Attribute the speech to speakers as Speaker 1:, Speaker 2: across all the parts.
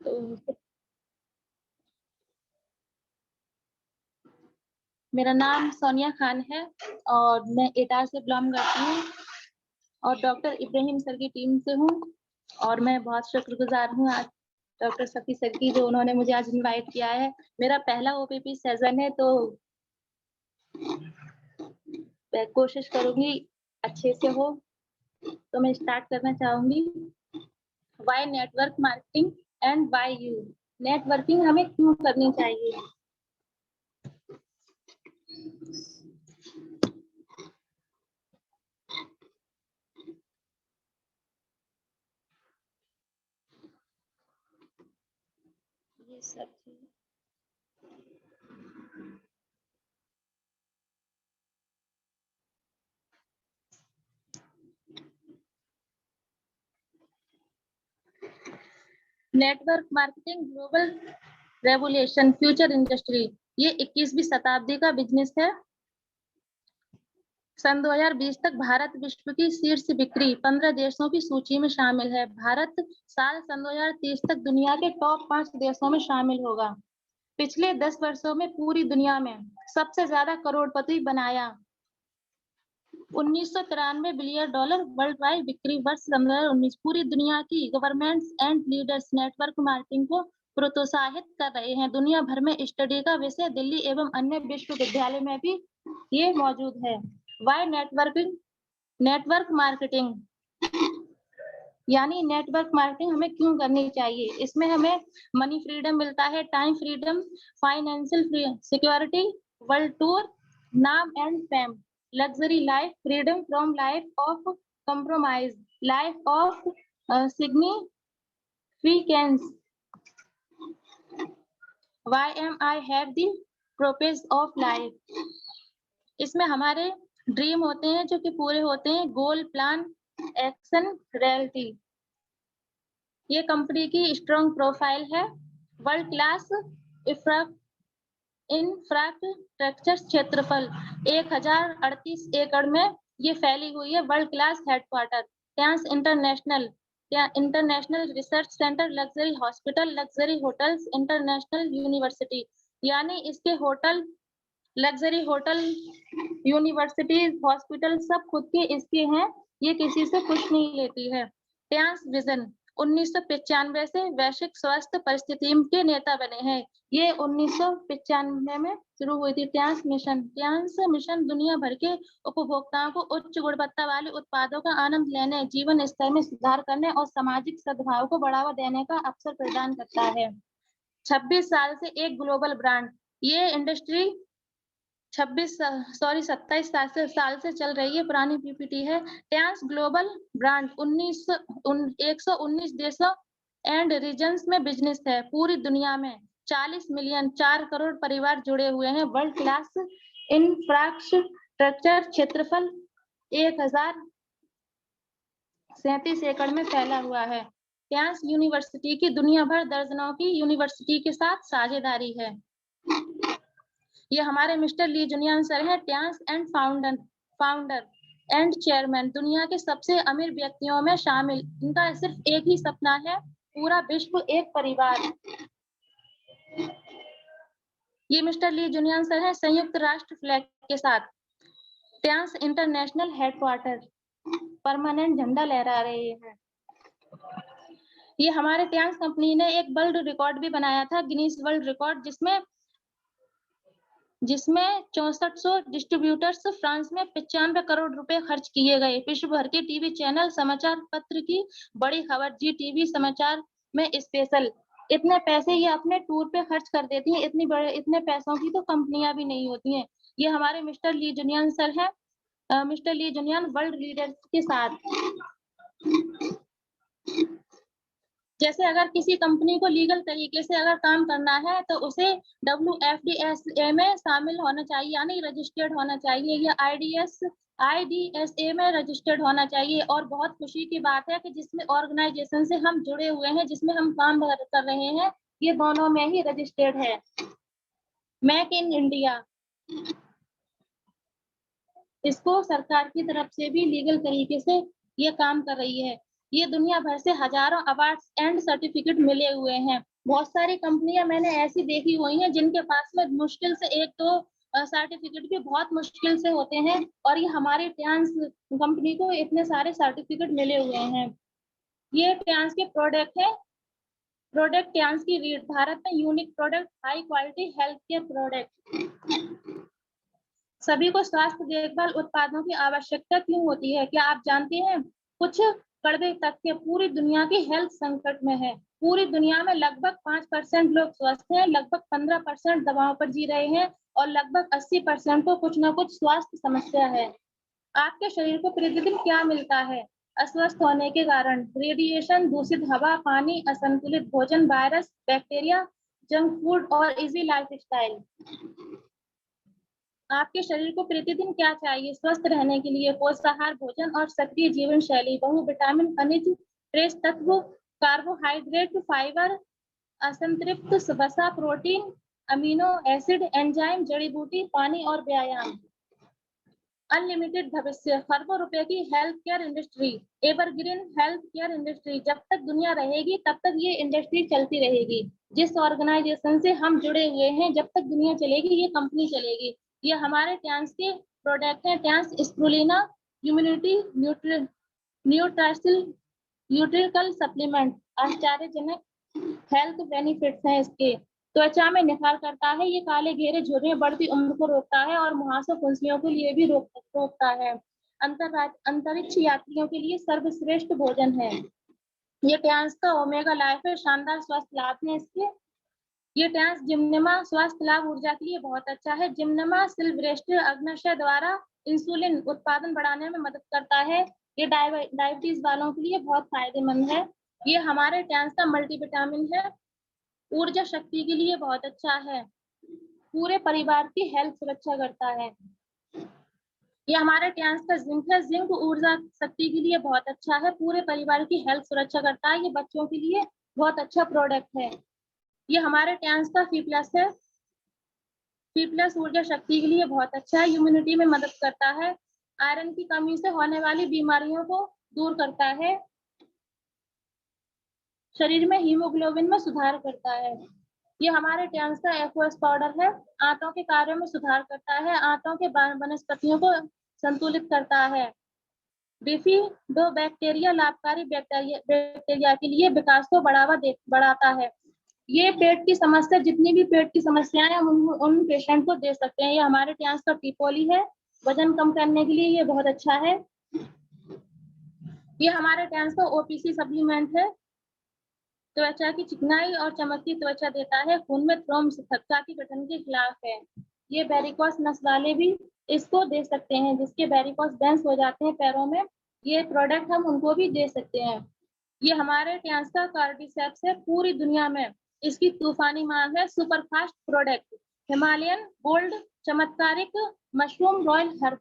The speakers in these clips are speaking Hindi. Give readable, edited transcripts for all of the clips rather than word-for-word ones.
Speaker 1: तो मेरा नाम सोनिया खान है और मैं एटार से बिलोंग करती हूँ और डॉक्टर इब्राहिम सर की टीम से हूँ और मैं बहुत शुक्रगुजार हूँ आज डॉक्टर सफी सर की, जो उन्होंने मुझे आज इनवाइट किया है। मेरा पहला ओपीपी सेशन है, तो मैं कोशिश करूंगी अच्छे से हो। तो मैं स्टार्ट करना चाहूंगी। Why network marketing and why you. Networking हमें क्यों करनी चाहिए? ये सब चीज़ network marketing global revolution future industry, ये 21वीं शताब्दी का बिजनेस है। सन 2020 तक भारत विश्व की शीर्ष बिक्री 15 देशों की सूची में शामिल है। भारत सन 2030 तक दुनिया के टॉप 5 देशों में शामिल होगा। पिछले 10 वर्षों में पूरी दुनिया में सबसे ज्यादा करोड़पति बनाया। 1993 बिलियन डॉलर वर्ल्ड वाइड बिक्री वर्ष 2019। पूरी दुनिया की governments and leaders network marketing को प्रोत्साहित कर रहे हैं। दुनिया भर में स्टडी का विषय दिल्ली एवं अन्य विश्वविद्यालय में भी ये मौजूद है। वाई नेटवर्किंग नेटवर्क मार्केटिंग यानी नेटवर्क मार्केटिंग हमें क्यों करनी चाहिए? इसमें हमें मनी फ्रीडम मिलता है, time freedom, financial security, world tour, नाम and fame, luxury life, freedom from life of compromise, life of significance. Why am I have the purpose of life? इसमें हमारे ड्रीम होते हैं जो कि पूरे होते हैं, गोल, प्लान, एक्शन, रियलिटी। ये कंपनी की स्ट्रॉन्ग प्रोफाइल है। वर्ल्ड क्लास इंफ्रास्ट्रक्चर क्षेत्रफल 1038 एकड़ में ये फैली हुई है। World class headquarter trans international research centre, luxury hospital, luxury hotels, international university. यानी इसके hotel, luxury hotel, universities, hospital सब खुद के इसके हैं। ये किसी से कुछ नहीं लेती है। ट्रांस विजन 1995 से वैश्विक स्वास्थ्य परिस्थिति के नेता बने हैं। ये 1995 में शुरू हुई थी। ट्रांस मिशन दुनिया भर के उपभोक्ताओं को उच्च गुणवत्ता वाले उत्पादों का आनंद लेने, जीवन स्तर में सुधार करने और सामाजिक सद्भाव को बढ़ावा देने का अवसर प्रदान करता है। 26 साल से एक ग्लोबल ब्रांड, ये इंडस्ट्री 27 साल से चल रही है, पुरानी पीपीटी है। ट्रांस ग्लोबल ब्रांड 119 देशों एंड रीजन्स में बिजनेस है। पूरी दुनिया में 40 मिलियन 4 करोड़ परिवार जुड़े हुए हैं। वर्ल्ड क्लास इंफ्रास्ट्रक्चर क्षेत्रफल 1037 एकड़ में फैला हुआ है। ट्रांस यूनिवर्सिटी की दुनिया भर दर्जनों की यूनिवर्सिटी के साथ साझेदारी है। ये हमारे मिस्टर ली जुनियन सर हैं, trans and founder and chairman, दुनिया के सबसे अमीर व्यक्तियों में शामिल। इनका सिर्फ एक ही सपना है, पूरा विश्व एक परिवार। ये मिस्टर ली जुनियन सर हैं, संयुक्त राष्ट्र फ्लैग के साथ ट्रांस इंटरनेशनल हेडक्वार्टर परमानेंट झंडा लहरा रहे हैं। ये हमारे ट्रांस कंपनी ने एक वर्ल्ड रिकॉर्ड भी बनाया था, गिनीज वर्ल्ड रिकॉर्ड, जिसमें 6400 डिस्ट्रीब्यूटर्स, फ्रांस में 95 करोड़ रुपए खर्च किए गए। विश्व भर के टीवी चैनल, समाचार पत्र की बड़ी खबर, जी टीवी समाचार में स्पेशल। इतने पैसे ये अपने टूर पे खर्च कर देती हैं। इतने पैसों की तो कंपनियां भी नहीं होती हैं। ये हमारे मिस्टर ली जुनियन सर हैं, मिस्टर ली जुनियन वर्ल्ड लीडर्स के साथ। जैसे अगर किसी कंपनी को लीगल तरीके से अगर काम करना है तो उसे WFDSA में शामिल होना चाहिए, यानी रजिस्टर्ड होना चाहिए, या IDSA में रजिस्टर्ड होना चाहिए। और बहुत खुशी की बात है कि जिसमें ऑर्गेनाइजेशन से हम जुड़े हुए हैं, जिसमें हम काम कर रहे हैं, ये दोनों में ही रजिस्टर्ड है। मेक इन इंडिया, इसको सरकार की तरफ से भी लीगल तरीके से ये काम कर रही है। ये दुनिया भर से हजारों अवार्ड्स एंड सर्टिफिकेट मिले हुए हैं। बहुत सारी कंपनियां मैंने ऐसी देखी हुई हैं जिनके पास में मुश्किल से एक तो सर्टिफिकेट भी बहुत मुश्किल से होते हैं, और ये हमारे ट्रांस कंपनी को इतने सारे सर्टिफिकेट मिले हुए हैं। ये ट्रांस के प्रोडक्ट है, प्रोडक्ट ट्रांस की रीड, भारत में unique product, high quality health care product. सभी को स्वास्थ्य देखभाल उत्पादों की आवश्यकता क्यों होती है, क्या आप जानते हैं? कुछ कड़वे तथ्य, पूरी दुनिया की हेल्थ संकट में है। पूरी दुनिया में लगभग 5% लोग स्वस्थ हैं, लगभग 15% दवाओं पर जी रहे हैं, और लगभग 80% को कुछ न कुछ स्वास्थ्य समस्या है। आपके शरीर को प्रतिदिन क्या मिलता है अस्वस्थ होने के कारण? रेडिएशन, दूषित हवा, पानी, असंतुलित भोजन, वायरस, बैक्टीरिया, जंक फूड और इजी लाइफस्टाइल। आपके शरीर को प्रतिदिन क्या चाहिए स्वस्थ रहने के लिए? पोषाहार भोजन और सक्रिय जीवन शैली, बहु विटामिन, खनिज, ट्रेस तत्व, कार्बोहाइड्रेट, फाइबर, असंतृप्त वसा, प्रोटीन, अमीनो एसिड, एंजाइम, जड़ी बूटी, पानी और व्यायाम। अनलिमिटेड भविष्य, खरबों रुपए की health care industry, evergreen health care industry. जब तक दुनिया रहेगी तब तक ये इंडस्ट्री चलती रहेगी। जिस ऑर्गेनाइजेशन से हम जुड़े हुए हैं, जब तक दुनिया चलेगी ये कंपनी चलेगी। ये हमारे ट्रांस के प्रोडक्ट हैं, ट्रांस स्प्रुलिना इम्यूनिटी न्यूट्रिशनल न्यूट्रिकल सप्लीमेंट। आश्चर्यजनक हेल्थ बेनिफिट्स हैं इसके। त्वचा में निखार करता है, ये काले घेरे झुर्रियां बढ़ती उम्र को रोकता है, और मुहासों फुंसियों के लिए भी रोकता है। अंतरिक्ष यात्रियों के लिए सर्वश्रेष्ठ भोजन है। ये ट्रांस का ओमेगा लाइफ है, शानदार स्वास्थ्य लाभ है इसके। ये ट्रांस जिम्नेमा स्वास्थ्य लाभ ऊर्जा के लिए बहुत अच्छा है। जिम्नेमा सिल्वेस्टर अग्नाशय द्वारा इंसुलिन उत्पादन बढ़ाने में मदद करता है। ये डायबिटीज वालों के लिए बहुत फायदेमंद है। ये हमारे ट्रांस का मल्टीविटामिन है, ऊर्जा शक्ति के लिए बहुत अच्छा है, पूरे परिवार की हेल्थ सुरक्षा करता है। ये हमारे ट्रांस का जिंक है, जिंक ऊर्जा शक्ति के लिए बहुत अच्छा है, पूरे परिवार की हेल्थ सुरक्षा करता है। ये बच्चों के लिए बहुत अच्छा प्रोडक्ट है। ये हमारे ट्रांस का फी प्लस है, फी प्लस ऊर्जा शक्ति के लिए बहुत अच्छा है, इम्यूनिटी में मदद करता है, आयरन की कमी से होने वाली बीमारियों को दूर करता है, शरीर में हीमोग्लोबिन में सुधार करता है। ये हमारे ट्रांस का एक्वस पाउडर है, आंतों के कार्यों में सुधार करता है, आंतों के वनस्पतियों को संतुलित करता है। बिफी दो बैक्टीरिया लाभकारी बैक्टीरिया के लिए विकास को बढ़ाता है। ये पेट की समस्या, जितनी भी पेट की समस्याएं हैं उन पेशेंट को दे सकते हैं। ये हमारे ट्रांस का टीपोली है, वजन कम करने के लिए ये बहुत अच्छा है। ये हमारे ट्रांस का ओपीसी सप्लीमेंट है, त्वचा की चिकनाई और चमकती त्वचा देता है, खून में थक्का के गठन के खिलाफ है। ये वेरिकोस नस वाले भी इसको दे सकते हैं, जिसके वेरिकोस वेंस हो जाते हैं पैरों में, ये प्रोडक्ट हम उनको भी दे सकते हैं। ये हमारे ट्रांस का कार्डिसेप्स है, पूरी दुनिया में इसकी तूफानी मांग है। सुपरफास्ट प्रोडक्ट हिमालयन गोल्ड चमत्कारिक मशरूम रॉयल हर्ब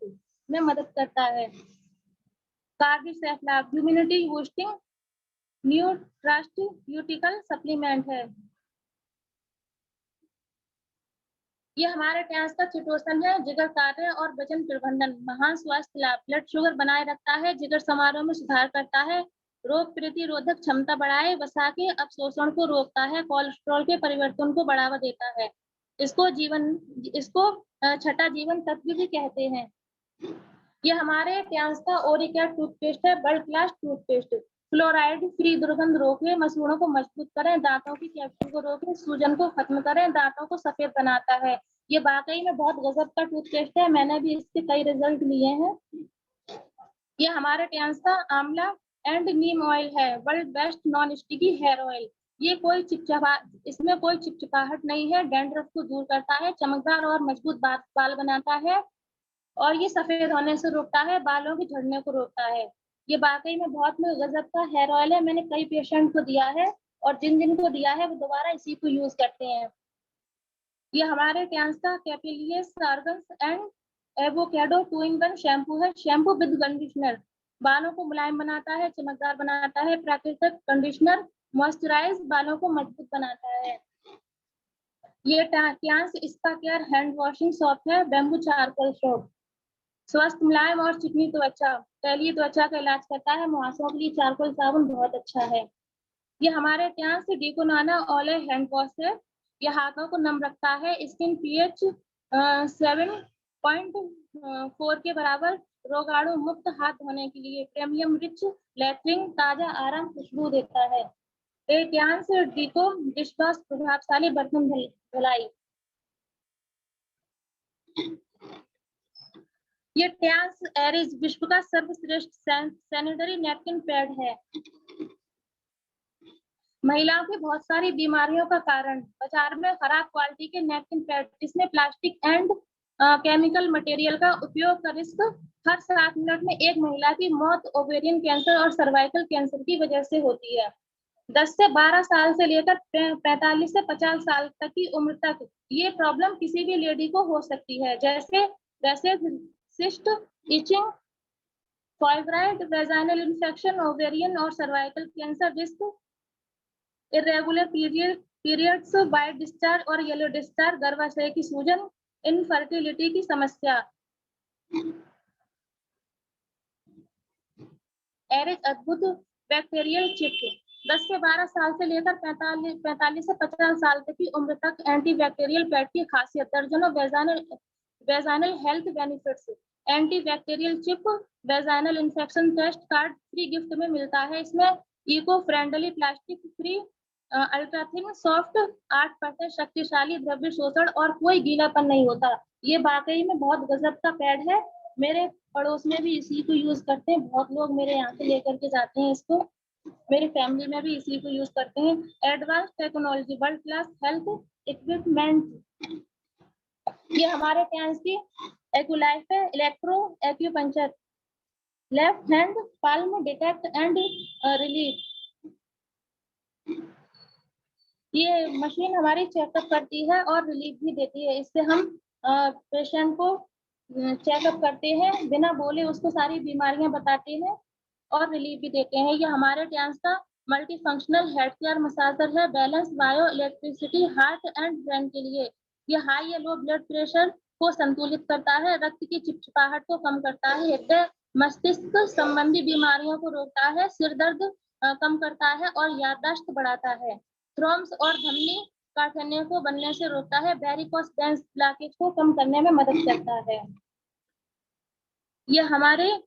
Speaker 1: में मदद करता है। कार्डिसेप लाभ इम्यूनिटी बूस्टिंग न्यूट्रास्यूटिकल सप्लीमेंट है। ये हमारे ट्रांस का चिटोसन है, जिगर कार्य और वजन प्रबंधन, महान स्वास्थ्य लाभ, ब्लड शुगर बनाए रखता है, जिगर समारोह में सुधार करता है, रोग प्रतिरोधक क्षमता बढ़ाए, वसा के अवशोषण को रोकता है, कोलेस्ट्रॉल के परिवर्तन को बढ़ावा देता है। इसको छठा जीवन तत्व भी कहते हैं। ये हमारे ट्रांस का ओरिकेट टूथपेस्ट है, world class toothpaste, fluoride free, दुर्गंध रोके, मसूड़ों को मजबूत करें, दांतों की कैविटी को रोके, सूजन को खत्म करें, दांतों को सफेद बनाता है। ये वाकई में बहुत गजब का टूथपेस्ट है, मैंने भी इसके कई रिजल्ट लिए हैं। ये हमारे ट्रांस का आंवला एंड नीम ऑयल है, world best non sticky hair oil. ये इसमें कोई चिपचिपाहट नहीं है, डैंड्रफ को दूर करता है, चमकदार और मजबूत बाल बनाता है, और ये सफेद होने से रोकता है, बालों के झड़ने को रोकता है। ये वाकई में बहुत गजब का हेयर ऑयल है, मैंने कई पेशेंट को दिया है, और जिन जिन को दिया है वो दोबारा इसी को यूज करते हैं। ये हमारे ट्रांस का कैपिलियस argans and avocado 2-in-1 shampoo है, शैम्पू विद कंडीशनर, बालों को मुलायम बनाता है, चमकदार बनाता है, प्राकृतिक कंडीशनर मॉइस्चराइज, बालों को मजबूत बनाता है। ये trans spa care hand washing soap है, बैम्बू चारकोल सॉप, स्वस्थ मुलायम और चिकनी त्वचा, तैलीय त्वचा का इलाज करता है, मुहासों के लिए चारकोल साबुन बहुत अच्छा है। ये हमारे यहाँ से डिकोनाना ओले हैंडवॉश है। ये हाथों को नम रखता है। स्किन pH 7.4 के बराबर, रोगाणु मुक्त हाथ धोने के लिए। प्रीमियम रिच लेथरिंग, ताजा आराम खुशबू देता है। एटियान से डिको डिशवॉश, प्रभावशाली बर्तन धुलाई। ये टैंस एरिज विश्व का सर्वश्रेष्ठ सैनिटरी नैपकिन पैड है। महिलाओं की बहुत सारी बीमारियों का कारण बाजार में खराब क्वालिटी के नैपकिन पैड, जिसमें प्लास्टिक एंड केमिकल मटेरियल का उपयोग का रिस्क। हर 7 मिनट में एक महिला की मौत ओवेरियन कैंसर और सर्वाइकल कैंसर की वजह से होती है। 10 से 12 साल से लेकर 45 से 50 साल तक की उम्र तक ये प्रॉब्लम किसी भी लेडी को हो सकती है, जैसे cyst, itching, fibroid, vaginal infection, ovarian और cervical cancer risk, irregular periods, white discharge और येलो डिस्चार्ज, गर्भाशय की सूजन, इनफर्टिलिटी की समस्या। एरिज अद्भुत बैक्टीरियल चिप, 10 से 12 साल से लेकर 45 से 50 साल तक की उम्र तक एंटी बैक्टीरियल पैड की खासियत। दर्जनों vaginal health benefits. Anti bacterial chip vaginal infection test card free gift में मिलता है। इसमें eco friendly, plastic free, ultra thin, soft, 8% शक्तिशाली, द्रव्य शोषण और कोई गीलापन नहीं होता। ये वाकई में बहुत गजब का पैड है। मेरे पड़ोस में भी इसी को यूज करते हैं, बहुत लोग मेरे यहाँ से लेकर के जाते हैं इसको। मेरी फैमिली में भी इसी को यूज करते हैं। Advance technology, world class health equipment. ये हमारे कैंस की एक्यूलाइफ है, electro acupuncture, left hand palm detect and relief. ये मशीन हमारी चेकअप करती है और रिलीफ भी देती है। इससे हम पेशेंट को चेकअप करते हैं, बिना बोले उसको सारी बीमारियां बताते हैं और रिलीफ भी देते हैं। ये हमारे टैंस का multi functional head care massager है। Balance bio electricity, heart and brain के लिए। ये हाई या लो ब्लड प्रेशर को संतुलित करता है, रक्त की चिपचिपाहट को कम करता है, हृदय मस्तिष्क संबंधी बीमारियों को रोकता है, सिर दर्द कम करता है और याददाश्त बढ़ाता है। थ्रोम्स और धमनी काठिन्य को बनने से रोकता है, वेरिकोस वेन्स ब्लॉकेज को कम करने में मदद करता है। ये हमारे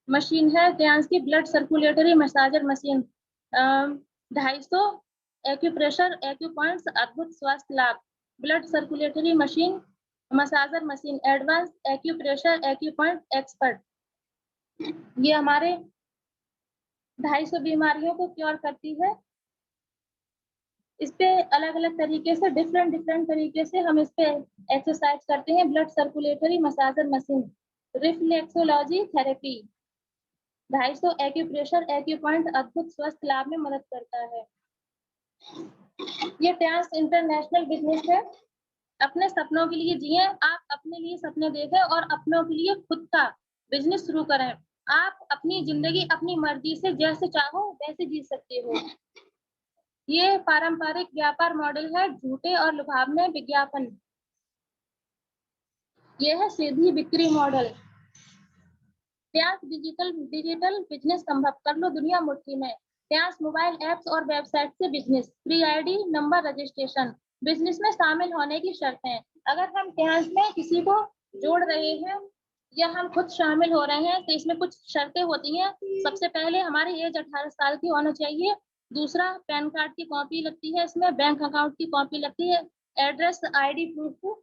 Speaker 1: मशीन है टैंस की blood circulatory massager machine. 250 acupressure acupoints, अद्भुत स्वास्थ्य लाभ। Blood circulatory machine massager machine, advance acupressure acupoint expert. ये हमारे 250 बीमारियों को क्योर करती है। इस पे अलग अलग तरीके से डिफरेंट तरीके से हम इस पे एक्सरसाइज करते हैं। Blood circulatory massager machine, reflexology therapy, 250 acupressure acupoint, अद्भुत स्वस्थ लाभ में मदद करता है। ये टैंस इंटरनेशनल बिजनेस है। अपने सपनों के लिए जिए। आप अपने लिए सपने देखें और अपनों के लिए खुद का बिजनेस शुरू करें। आप अपनी जिंदगी अपनी मर्जी से जैसे चाहो वैसे जी सकते हो। ये पारंपरिक व्यापार मॉडल है, झूठे और लुभावने विज्ञापन। ये है सीधी बिक्री मॉडल। टैंस डिजिटल बिजनेस संभव, कर लो दुनिया मुट्ठी में। टैंस मोबाइल एप्स और वेबसाइट से business, free ID number registration. Business में शामिल होने की शर्तें। अगर हम टैंस में किसी को जोड़ रहे हैं या हम खुद शामिल हो रहे हैं तो इसमें कुछ शर्तें होती हैं। सबसे पहले हमारी एज 18 साल की होना चाहिए। दूसरा, पैन कार्ड की कॉपी लगती है, इसमें बैंक अकाउंट की कॉपी लगती है, एड्रेस आईडी प्रूफ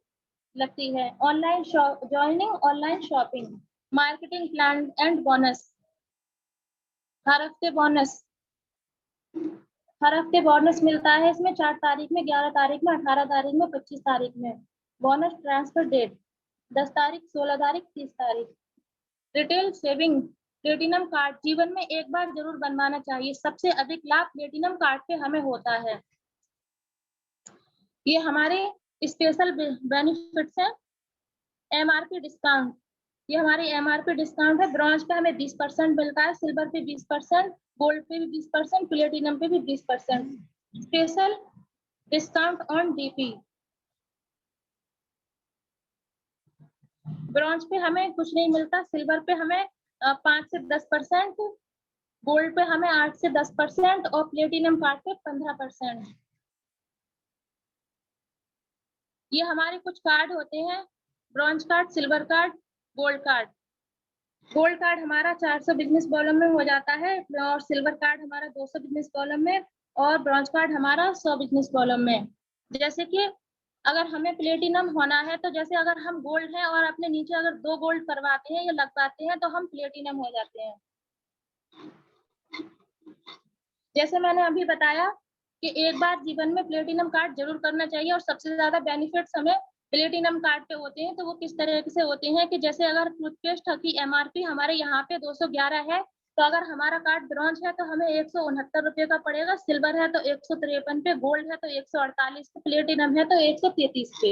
Speaker 1: लगती है। Online joining, online shopping, marketing plan and bonus. हर हफ्ते बोनस मिलता है इसमें 4 तारीख में, 11 तारीख में, 18 तारीख में, 25 तारीख में। बोनस ट्रांसफर डेट 10 तारीख, 16 तारीख, 30 तारीख। रिटेल सेविंग, प्लेटिनम कार्ड जीवन में एक बार जरूर बनवाना चाहिए। सबसे अधिक लाभ प्लेटिनम कार्ड पे हमें होता है। ये हमारे स्पेशल बेनिफिट्स हैं। एमआरपी डिस्काउंट, ये हमारी एमआरपी डिस्काउंट है। ब्रॉन्ज पे हमें 20% मिलता है, सिल्वर पे 20%, गोल्ड पे भी 20%, प्लेटिनम पे भी 20%। Special discount on DP. Bronze पे हमें कुछ नहीं मिलता, सिल्वर पे हमें 5 से 10%, गोल्ड पे हमें 8 से 10% और प्लेटिनम कार्ड पे 15%। ये हमारे कुछ कार्ड होते हैं, bronze card, silver card, gold card. Gold card हमारा 400 बिजनेस कॉलम में हो जाता है और सिल्वर कार्ड हमारा 200 बिजनेस कॉलम में और ब्रॉन्ज कार्ड हमारा 100 बिजनेस कॉलम में। जैसे कि अगर हमें प्लेटिनम होना है तो जैसे अगर हम गोल्ड है और अपने नीचे अगर 2 गोल्ड करवाते हैं या लगवाते हैं तो हम प्लेटिनम हो जाते हैं। जैसे मैंने अभी बताया कि एक बार जीवन में प्लेटिनम कार्ड जरूर करना चाहिए और सबसे ज्यादा बेनिफिट्स हमें प्लेटिनम कार्ड पे होते हैं। तो वो किस तरह से होते हैं कि जैसे अगर टूथपेस्ट की एमआरपी हमारे यहाँ पे 211 है, तो अगर हमारा कार्ड ब्रॉन्ज है तो हमें 169 रुपए का पड़ेगा, सिल्वर है तो 153 पे, गोल्ड है तो 148 पे, प्लेटिनम है तो 133 पे।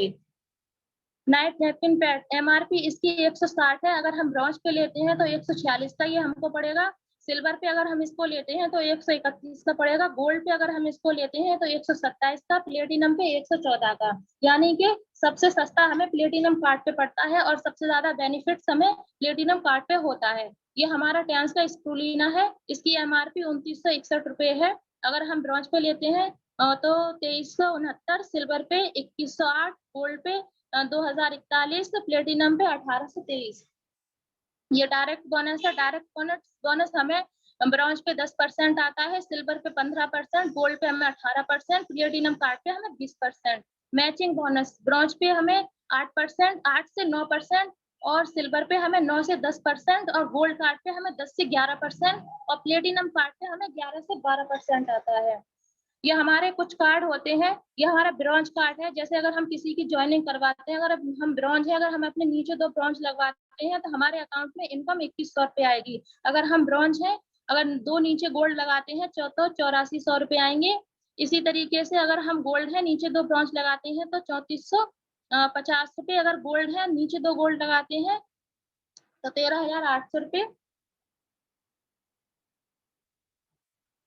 Speaker 1: नाइट नैपकिन पैड एमआरपी इसकी 160 है, अगर हम ब्रॉन्ज पे लेते हैं तो 146 का ये हमको पड़ेगा, सिल्वर पे अगर हम इसको लेते हैं तो 131 का पड़ेगा, गोल्ड पे अगर हम इसको लेते हैं तो 127 का, प्लेटिनम पे 114 का। यानी कि सबसे सस्ता हमें प्लेटिनम कार्ड पे पड़ता है और सबसे ज्यादा बेनिफिट्स हमें प्लेटिनम कार्ड पे होता है। ये हमारा टैंस का स्प्रुलिना है, इसकी एमआरपी 2961 रुपए है। अगर हम ब्रॉन्ज पे लेते हैं तो 2369, सिल्वर पे 2108, गोल्ड पे 2041, प्लेटिनम पे 1823। ये डायरेक्ट बोनस है। डायरेक्ट बोनस हमें ब्रॉन्ज पे 10% आता है, सिल्वर पे 15%, गोल्ड पे हमें 18%, प्लेटिनम कार्ड पे हमें 20%। मैचिंग बोनस ब्रॉन्ज पे हमें 8%, 8 से 9%, और सिल्वर पे हमें 9 से 10%, और गोल्ड कार्ड पे हमें 10 से 11%, और प्लेटिनम कार्ड पे हमें 11 से 12% आता है। ये हमारे कुछ कार्ड होते हैं। ये हमारा ब्रॉन्ज कार्ड है। जैसे अगर हम किसी की ज्वाइनिंग करवाते हैं, अगर हम ब्रॉन्ज है, अगर हम अपने नीचे 2 ब्रॉन्ज लगवाते हैं तो हमारे अकाउंट में इनकम 2100 रुपए आएगी। अगर हम ब्रॉन्ज है, अगर 2 नीचे गोल्ड लगाते हैं तो 8400 रुपए आएंगे। इसी तरीके से अगर हम गोल्ड है, नीचे 2 ब्रॉन्ज लगाते हैं तो 3450 रुपए। अगर गोल्ड है, नीचे 2 गोल्ड लगाते हैं तो 13800 रुपए।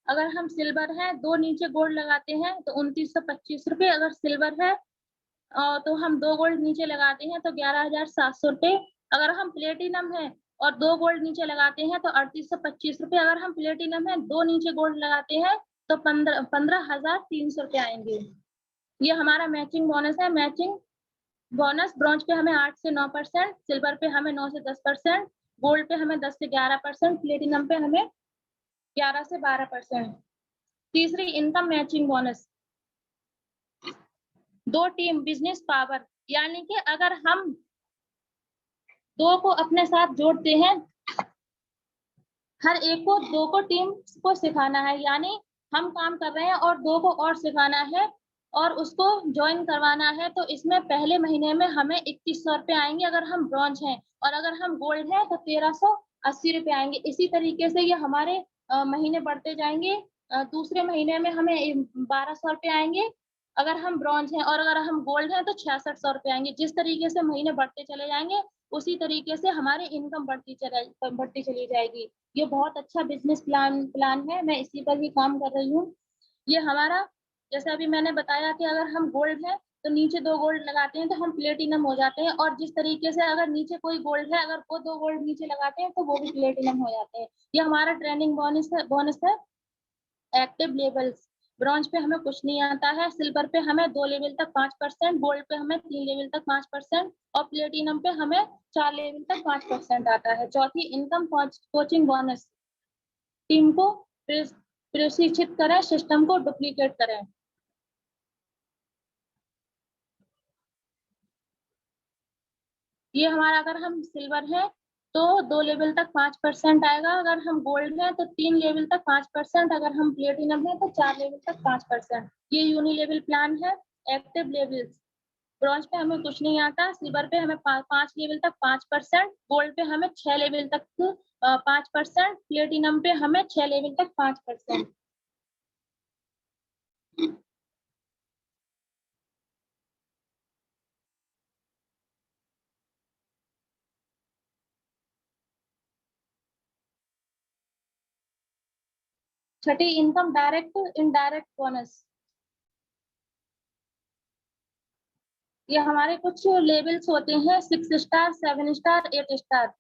Speaker 1: अगर हम सिल्वर है, 2 नीचे गोल्ड लगाते हैं तो 2925 रुपए। अगर सिल्वर है तो हम 2 गोल्ड नीचे लगाते हैं तो 11700 रुपए। अगर हम प्लेटिनम है और 2 गोल्ड नीचे लगाते हैं तो 3825 रुपए। अगर हम प्लेटिनम है, 2 नीचे गोल्ड लगाते हैं तो 15300 रुपए आएंगे। ये हमारा मैचिंग बोनस है। मैचिंग बोनस ब्रॉन्ज पे हमें 8 से 9%, सिल्वर पे हमें 9 से 10%, गोल्ड पे हमें 10 से 11%, प्लेटिनम पे हमें 11 से 12%। तीसरी income matching bonus, 2 team business power, यानी कि अगर हम 2 को अपने साथ जोड़ते हैं, हर एक को 2 को टीम को सिखाना है, यानी हम काम कर रहे हैं और 2 को और सिखाना है और उसको ज्वाइन करवाना है। तो इसमें पहले महीने में हमें 2100 रुपए आएंगे अगर हम ब्रॉन्ज हैं, और अगर हम गोल्ड हैं तो 1380 रुपए आएंगे। इसी तरीके से ये हमारे महीने बढ़ते जाएंगे। दूसरे महीने में हमें 1200 रुपए आएंगे अगर हम ब्रॉन्ज हैं, और अगर हम गोल्ड हैं तो 6600 रुपए आएंगे। जिस तरीके से महीने बढ़ते चले जाएंगे उसी तरीके से हमारी इनकम बढ़ती चली जाएगी। ये बहुत अच्छा बिजनेस प्लान है, मैं इसी पर ही काम कर रही हूँ। ये हमारा, जैसे अभी मैंने बताया कि अगर हम गोल्ड है तो नीचे 2 गोल्ड लगाते हैं तो हम प्लेटिनम हो जाते हैं, और जिस तरीके से अगर नीचे कोई गोल्ड है, अगर वो 2 गोल्ड नीचे लगाते हैं तो वो भी प्लेटिनम हो जाते हैं। ये हमारा ट्रेनिंग बोनस है। एक्टिव लेवल्स, ब्रॉन्ज पे हमें कुछ नहीं आता है, सिल्वर पे हमें 2 लेवल तक 5%, गोल्ड पे हमें 3 लेवल तक 5%, और प्लेटिनम पे हमें 4 लेवल तक 5% आता है। चौथी इनकम कोचिंग बोनस, टीम को प्रशिक्षित करें, सिस्टम को डुप्लीकेट करें। ये हमारा, अगर हम सिल्वर है तो 2 लेवल तक 5% आएगा, अगर हम गोल्ड है तो 3 लेवल तक 5%, अगर हम प्लेटिनम है तो 4 लेवल तक 5%। ये यूनि लेवल प्लान है। एक्टिव लेवल्स, ब्रॉन्ज पे हमें कुछ नहीं आता, सिल्वर पे हमें 5 लेवल तक 5%, गोल्ड पे हमें 6 लेवल तक 5%, प्लेटिनम पे हमें 6 लेवल तक 5%। छठी इनकम डायरेक्ट इनडायरेक्ट बोनस, ये हमारे कुछ लेवल्स होते हैं, 6 स्टार, 7 स्टार, 8 स्टार।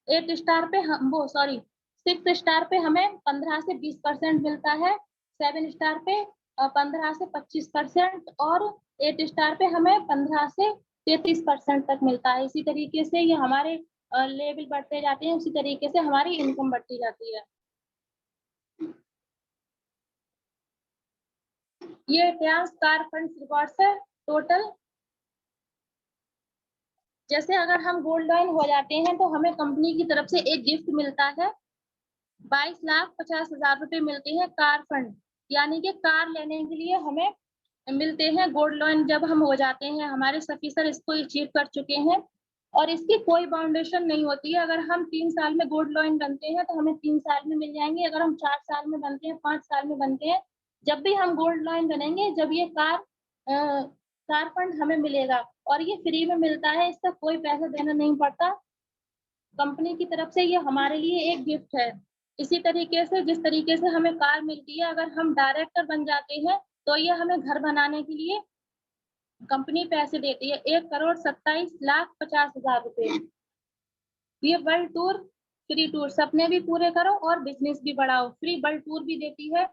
Speaker 1: 8 स्टार पे हम वो सॉरी 6 स्टार पे हमें 15 से 20% मिलता है, 7 स्टार पे 15 से 25% और 8 स्टार पे हमें 15 से 33% तक मिलता है। इसी तरीके से ये हमारे लेवल बढ़ते जाते हैं, उसी तरीके से हमारी इनकम बढ़ती जाती है। ये ट्रांस कार फंड रिवॉर्ड्स है टोटल। जैसे अगर हम गोल्ड लॉइन हो जाते हैं तो हमें कंपनी की तरफ से एक गिफ्ट मिलता है, 22,50,000 रुपए मिलते हैं कार फंड, यानी कि कार लेने के लिए हमें मिलते हैं गोल्ड लोन जब हम हो जाते हैं। हमारे सफिसर इसको अचीव कर चुके हैं और इसकी कोई बाउंडेशन नहीं होती है। अगर हम 3 साल में गोल्ड लोन बनते हैं तो हमें 3 साल में मिल जाएंगे, अगर हम 4 साल में बनते हैं, 5 साल में बनते हैं, जब भी हम गोल्ड लोन बनेंगे, जब ये कार फंड हमें मिलेगा और ये फ्री में मिलता है, इसका कोई पैसा देना नहीं पड़ता। कंपनी की तरफ से ये हमारे लिए एक गिफ्ट है। इसी तरीके से जिस तरीके से हमें कार मिलती है, अगर हम डायरेक्टर बन जाते हैं तो ये हमें घर बनाने के लिए कंपनी पैसे देती है, 1,27,50,000 रुपए। ये वर्ल्ड टूर, फ्री टूर, सपने भी पूरे करो और बिजनेस भी बढ़ाओ, फ्री वर्ल्ड टूर भी देती है।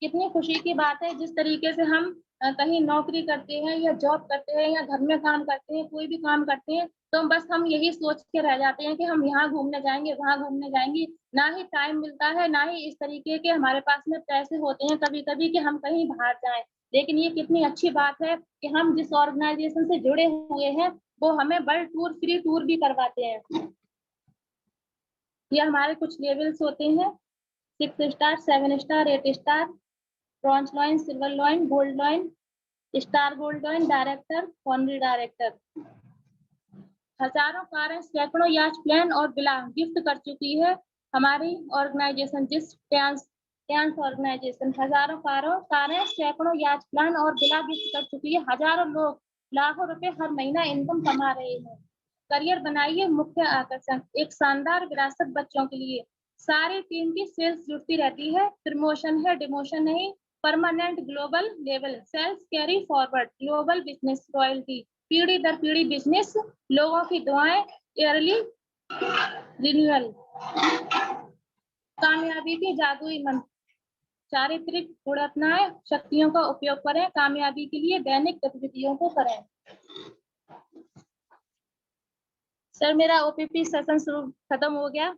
Speaker 1: कितनी खुशी की बात है। जिस तरीके से हम कहीं नौकरी करते हैं या जॉब करते हैं या घर में काम करते हैं, कोई भी काम करते हैं, तो बस हम यही सोच के रह जाते हैं कि हम यहाँ घूमने जाएंगे, वहाँ घूमने जाएंगे। ना ही टाइम मिलता है, ना ही इस तरीके के हमारे पास में पैसे होते हैं कभी कभी कि हम कहीं बाहर जाएं। लेकिन ये कितनी अच्छी बात है कि हम जिस ऑर्गेनाइजेशन से जुड़े हुए हैं वो हमें वर्ल्ड टूर, फ्री टूर भी करवाते हैं। ये हमारे कुछ लेवल्स होते हैं, 6 star, 7 star, 8 star, bronze lion, silver lion, gold lion, star gold lion, director, honorary director. हजारों कारें, सैकड़ों याच प्लान और विला गिफ्ट कर चुकी है हमारी ऑर्गेनाइजेशन। जिस ट्रांस ऑर्गेनाइजेशन हजारों कारें, सैकड़ों याच प्लान और विला गिफ्ट कर चुकी है। हजारों लोग लाखों रुपए हर महीना इनकम कमा रहे हैं। करियर बनाइए मुख्य आकर्षण, एक शानदार विरासत बच्चों के लिए। सारी टीम की सेल्स जुड़ती रहती है, प्रमोशन है, डिमोशन नहीं, permanent global level, sales carry forward, global business royalty, पीढ़ी दर पीढ़ी बिजनेस, लोगों की दुआएं, ईयरली रिन्यूअल, कामयाबी के जादुई मंत्र, चारित्रिक गुण अपनाएं, शक्तियों का उपयोग करें, कामयाबी के लिए दैनिक गतिविधियों को करें। सर मेरा ओपीपी सेशन शुरू खत्म हो गया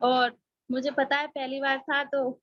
Speaker 1: और मुझे पता है पहली बार था तो